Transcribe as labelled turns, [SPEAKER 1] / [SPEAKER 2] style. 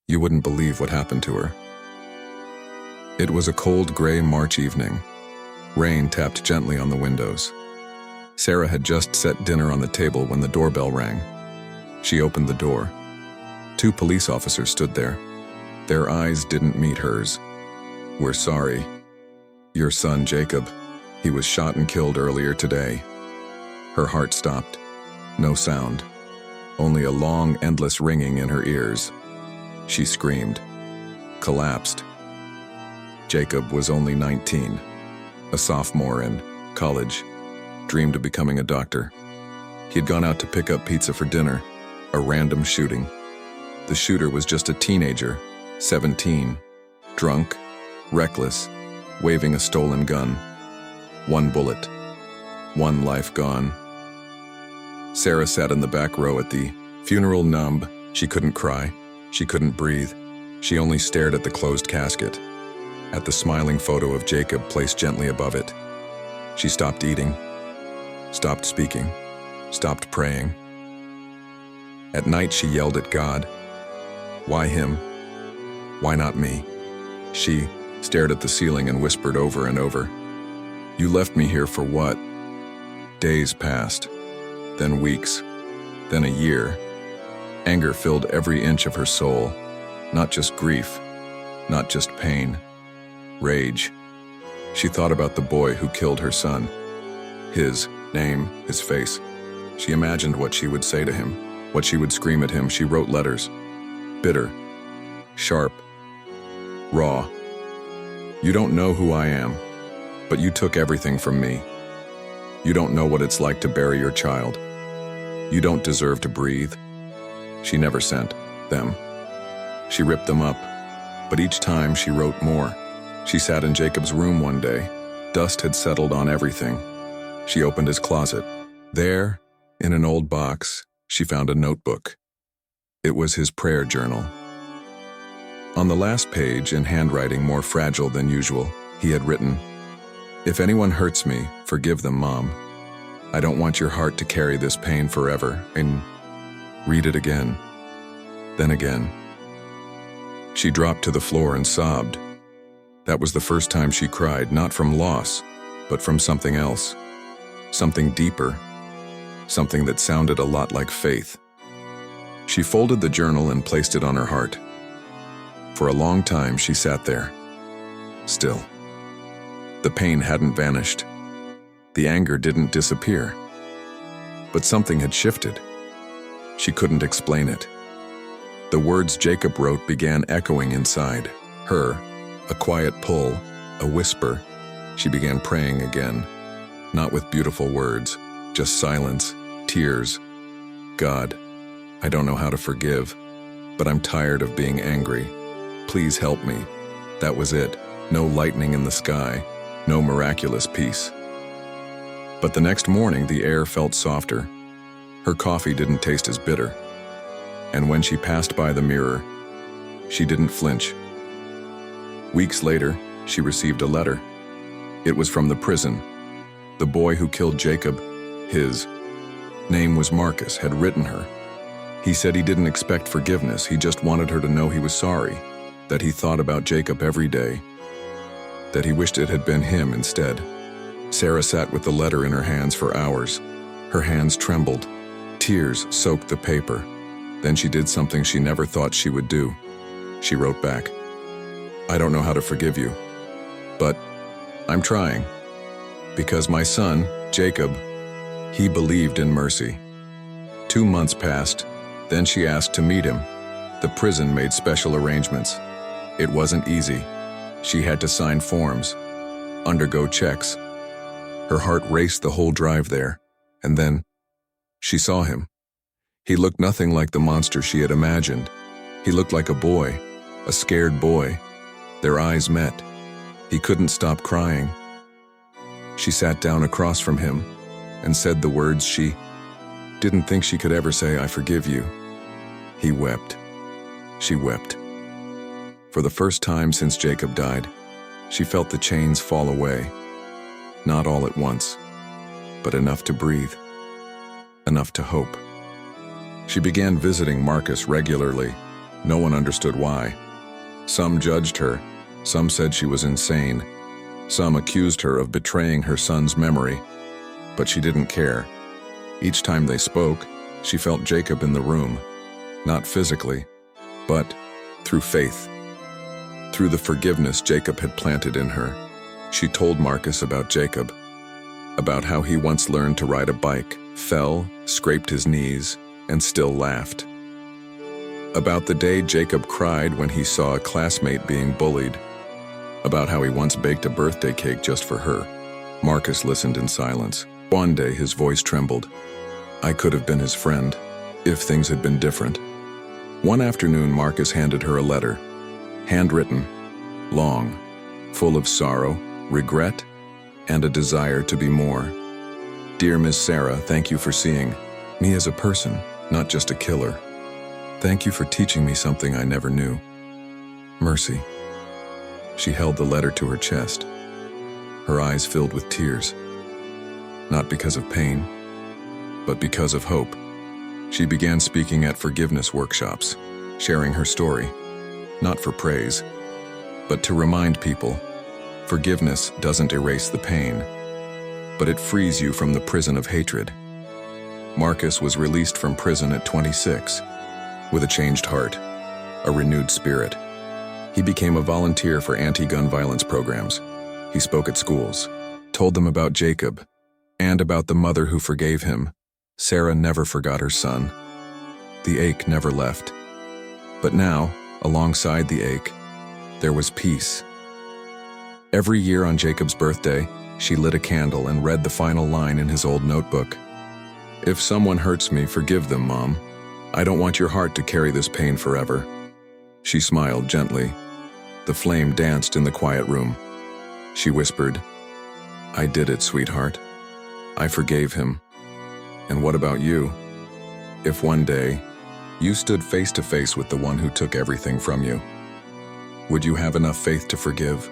[SPEAKER 1] You wouldn't believe what happened to her. It was a cold, gray March evening. Rain tapped gently on the windows. Sarah had just set dinner on the table when the doorbell rang. She opened the door. 2 police officers stood there. Their eyes didn't meet hers. "We're sorry. Your son, Jacob, he was shot and killed earlier today." Her heart stopped. No sound. Only a long, endless ringing in her ears. She screamed. Collapsed. Jacob was only 19. A sophomore in college. Dreamed of becoming a doctor. He'd gone out to pick up pizza for dinner. A random shooting. The shooter was just a teenager, 17, drunk, reckless, waving a stolen gun. 1 bullet. 1 life gone. Sarah sat in the back row at the funeral, numb. She couldn't cry. She couldn't breathe. She only stared at the closed casket, at the smiling photo of Jacob placed gently above it. She stopped eating, stopped speaking, stopped praying. At night she yelled at God. Why him? Why not me? She stared at the ceiling and whispered over and over, "You left me here for what?" Days passed, then weeks, then a year. Anger filled every inch of her soul, not just grief, not just pain, rage. She thought about the boy who killed her son. His name, his face. She imagined what she would say to him, what she would scream at him. She wrote letters. Bitter, sharp, raw. "You don't know who I am, but you took everything from me. You don't know what it's like to bury your child. You don't deserve to breathe." She never sent them. She ripped them up, but each time she wrote more. She sat in Jacob's room one day. Dust had settled on everything. She opened his closet. There, in an old box, she found a notebook. It was his prayer journal. On the last page, in handwriting more fragile than usual, he had written, "If anyone hurts me, forgive them, Mom. I don't want your heart to carry this pain forever." And read it again, then again. She dropped to the floor and sobbed. That was the first time she cried, not from loss, but from something else. Something deeper. Something that sounded a lot like faith. She folded the journal and placed it on her heart. For a long time she sat there, still. The pain hadn't vanished. The anger didn't disappear. But something had shifted. She couldn't explain it. The words Jacob wrote began echoing inside her, a quiet pull, a whisper. She began praying again, not with beautiful words, just silence, tears. "God, I don't know how to forgive, but I'm tired of being angry. Please help me." That was it. No lightning in the sky, no miraculous peace. But the next morning, the air felt softer. Her coffee didn't taste as bitter. And when she passed by the mirror, she didn't flinch. Weeks later, she received a letter. It was from the prison. The boy who killed Jacob, his name was Marcus, had written her. He said he didn't expect forgiveness. He just wanted her to know he was sorry, that he thought about Jacob every day, that he wished it had been him instead. Sarah sat with the letter in her hands for hours. Her hands trembled. Tears soaked the paper. Then she did something she never thought she would do. She wrote back, "I don't know how to forgive you, but I'm trying. Because my son, Jacob, he believed in mercy." 2 months passed. Then she asked to meet him. The prison made special arrangements. It wasn't easy. She had to sign forms, undergo checks. Her heart raced the whole drive there. And then she saw him. He looked nothing like the monster she had imagined. He looked like a boy, a scared boy. Their eyes met. He couldn't stop crying. She sat down across from him and said the words she didn't think she could ever say, "I forgive you." He wept. She wept. For the first time since Jacob died, she felt the chains fall away. Not all at once, but enough to breathe, enough to hope. She began visiting Marcus regularly. No one understood why. Some judged her, some said she was insane, some accused her of betraying her son's memory, but she didn't care. Each time they spoke, she felt Jacob in the room, not physically, but through faith. Through the forgiveness Jacob had planted in her, she told Marcus about Jacob, about how he once learned to ride a bike, fell, scraped his knees, and still laughed. About the day Jacob cried when he saw a classmate being bullied, about how he once baked a birthday cake just for her. Marcus listened in silence. One day his voice trembled. I could have been his friend, if things had been different. One afternoon Marcus handed her a letter, handwritten, long, full of sorrow, regret, and a desire to be more. Dear Miss Sarah, thank you for seeing me as a person, not just a killer. Thank you for teaching me something I never knew. Mercy. She held the letter to her chest, her eyes filled with tears. Not because of pain, but because of hope. She began speaking at forgiveness workshops, sharing her story, not for praise, but to remind people, forgiveness doesn't erase the pain, but it frees you from the prison of hatred. Marcus was released from prison at 26, with a changed heart, a renewed spirit. He became a volunteer for anti-gun violence programs. He spoke at schools, told them about Jacob, and about the mother who forgave him. Sarah never forgot her son. The ache never left. But now, alongside the ache, there was peace. Every year on Jacob's birthday, she lit a candle and read the final line in his old notebook. If someone hurts me, forgive them, Mom. I don't want your heart to carry this pain forever. She smiled gently. The flame danced in the quiet room. She whispered, I did it, sweetheart. I forgave him. And what about you? If one day you stood face to face with the one who took everything from you, would you have enough faith to forgive?